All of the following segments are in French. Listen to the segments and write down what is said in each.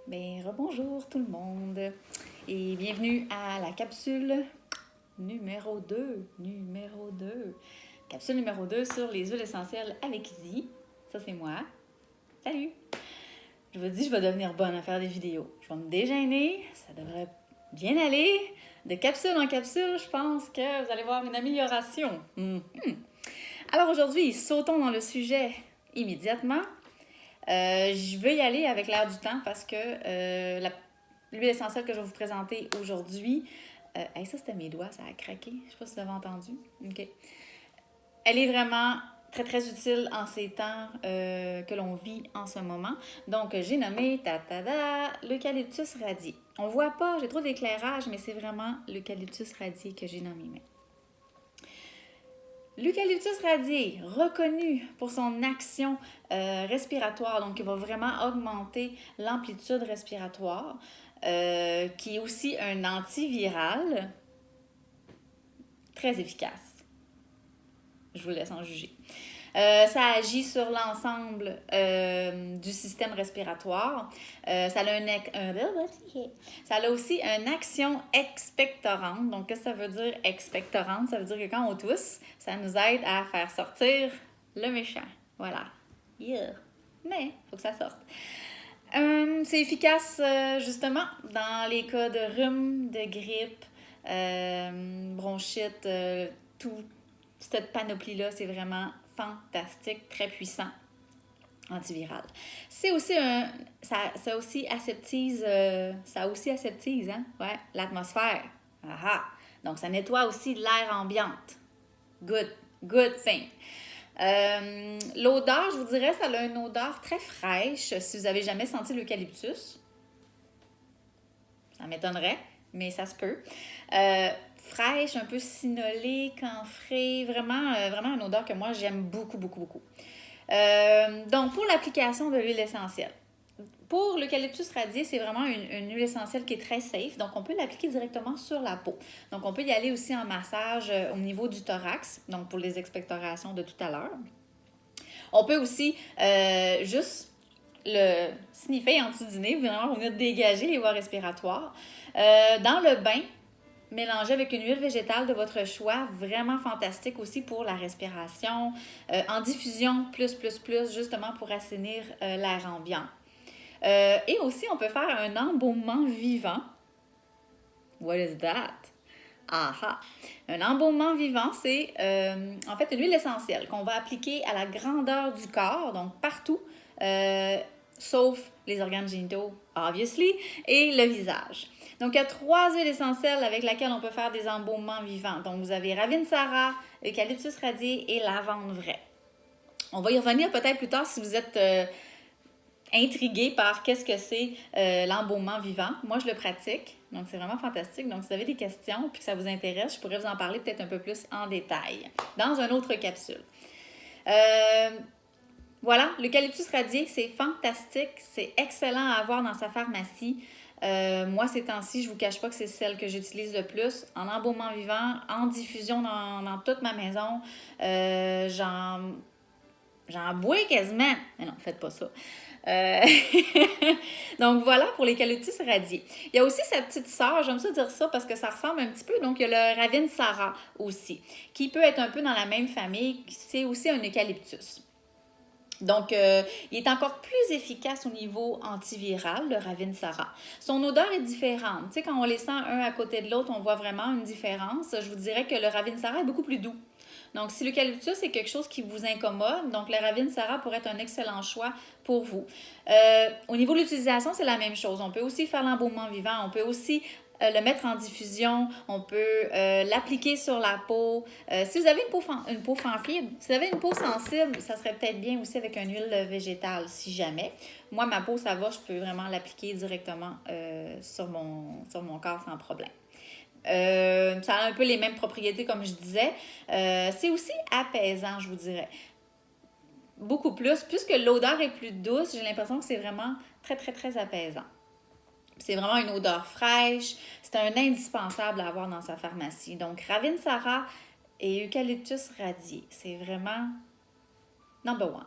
Rebonjour tout le monde et bienvenue à la capsule numéro 2. Capsule numéro 2 sur les huiles essentielles avec Izzy. Ça, c'est moi. Salut! Je vous dis, je vais devenir bonne à faire des vidéos. Je vais me dégainer, ça devrait bien aller. De capsule en capsule, je pense que vous allez voir une amélioration. Alors aujourd'hui, sautons dans le sujet immédiatement. Je veux y aller avec l'air du temps parce que l'huile essentielle que je vais vous présenter aujourd'hui, ça c'était mes doigts, ça a craqué, je sais pas si vous avez entendu. OK. Elle est vraiment très très utile en ces temps que l'on vit en ce moment. Donc j'ai nommé l'eucalyptus radié. On voit pas, j'ai trop d'éclairage, mais c'est vraiment l'eucalyptus radié que j'ai dans mes mains. L'eucalyptus radié, reconnu pour son action respiratoire, donc il va vraiment augmenter l'amplitude respiratoire, qui est aussi un antiviral très efficace. Je vous laisse en juger. Ça agit sur l'ensemble du système respiratoire. Ça a aussi une action expectorante. Donc, qu'est-ce que ça veut dire expectorante? Ça veut dire que quand on tousse, ça nous aide à faire sortir le méchant. Voilà. Yeah. Mais, il faut que ça sorte. C'est efficace, justement, dans les cas de rhume, de grippe, bronchite, tout. Cette panoplie-là, c'est vraiment fantastique, très puissant, antiviral. Ça aussi aseptise, hein? Ouais, l'atmosphère. Aha! Donc, ça nettoie aussi l'air ambiante. Good thing. L'odeur, je vous dirais, ça a une odeur très fraîche. Si vous avez jamais senti l'eucalyptus, ça m'étonnerait, mais ça se peut. Fraîche, un peu cinnolée, camphrée, vraiment une odeur que moi j'aime beaucoup. Donc pour l'application de l'huile essentielle, pour l'eucalyptus radié, c'est vraiment une huile essentielle qui est très safe, donc on peut l'appliquer directement sur la peau. Donc on peut y aller aussi en massage au niveau du thorax, donc pour les expectorations de tout à l'heure. On peut aussi juste le sniffer en dessous du nez, vraiment pour venir dégager les voies respiratoires. Dans le bain, mélangé avec une huile végétale de votre choix, vraiment fantastique aussi pour la respiration, en diffusion plus, justement pour assainir l'air ambiant. Et aussi, on peut faire un embaumement vivant. What is that? Aha! Un embaumement vivant, c'est en fait une huile essentielle qu'on va appliquer à la grandeur du corps, donc partout, sauf les organes génitaux, obviously, et le visage. Donc, il y a 3 huiles essentielles avec lesquelles on peut faire des embaumements vivants. Donc, vous avez Ravinsara, eucalyptus radié et lavande vraie. On va y revenir peut-être plus tard si vous êtes intrigué par qu'est-ce que c'est l'embaumement vivant. Moi, je le pratique, donc c'est vraiment fantastique. Donc, si vous avez des questions puis que ça vous intéresse, je pourrais vous en parler peut-être un peu plus en détail dans une autre capsule. Voilà, l'eucalyptus radié, c'est fantastique, c'est excellent à avoir dans sa pharmacie. Moi, ces temps-ci, je ne vous cache pas que c'est celle que j'utilise le plus. En embaumement vivant, en diffusion dans toute ma maison. J'en bois quasiment. Mais non, faites pas ça. Donc voilà pour l'eucalyptus radié. Il y a aussi sa petite sœur, j'aime ça dire ça parce que ça ressemble un petit peu. Donc il y a le Ravinsara aussi, qui peut être un peu dans la même famille. C'est aussi un eucalyptus. Donc, il est encore plus efficace au niveau antiviral, le Ravinsara. Son odeur est différente. Tu sais, quand on les sent un à côté de l'autre, on voit vraiment une différence. Je vous dirais que le Ravinsara est beaucoup plus doux. Donc, si l'eucalyptus est quelque chose qui vous incommode, donc le Ravinsara pourrait être un excellent choix pour vous. Au niveau de l'utilisation, c'est la même chose. On peut aussi faire l'embaumement vivant. On peut aussi le mettre en diffusion, on peut l'appliquer sur la peau. Si vous avez une peau fibre, si vous avez une peau sensible, ça serait peut-être bien aussi avec une huile végétale, si jamais. Moi, ma peau, ça va, je peux vraiment l'appliquer directement sur mon corps sans problème. Ça a un peu les mêmes propriétés, comme je disais. C'est aussi apaisant, je vous dirais. Beaucoup plus. Puisque l'odeur est plus douce, j'ai l'impression que c'est vraiment très apaisant. C'est vraiment une odeur fraîche. C'est un indispensable à avoir dans sa pharmacie. Donc, Ravinsara et eucalyptus radié. C'est vraiment number one.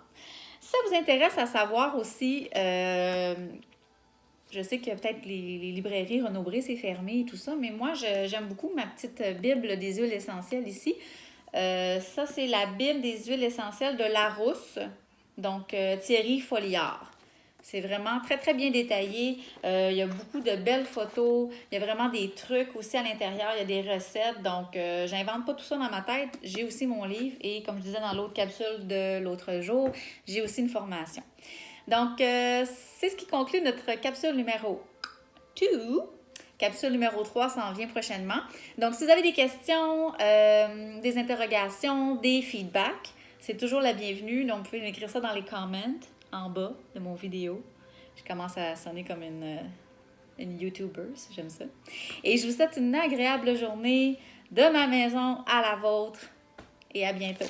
Si ça vous intéresse à savoir aussi, je Je sais que peut-être les librairies Renaud-Bré, c'est fermé et tout ça, mais moi, j'aime beaucoup ma petite Bible des huiles essentielles ici. Ça, c'est la Bible des huiles essentielles de Larousse, donc Thierry Folliard. C'est vraiment très, très bien détaillé. Il y a beaucoup de belles photos. Il y a vraiment des trucs aussi à l'intérieur. Il y a des recettes. Donc, j'invente pas tout ça dans ma tête. J'ai aussi mon livre. Et comme je disais dans l'autre capsule de l'autre jour, j'ai aussi une formation. Donc, c'est ce qui conclut notre capsule numéro 2. Capsule numéro 3 s'en vient prochainement. Donc, si vous avez des questions, des interrogations, des feedbacks, c'est toujours la bienvenue. Donc, vous pouvez m'écrire ça dans les comments en bas de mon vidéo. Je commence à sonner comme une YouTuber, si j'aime ça. Et je vous souhaite une agréable journée de ma maison à la vôtre et à bientôt.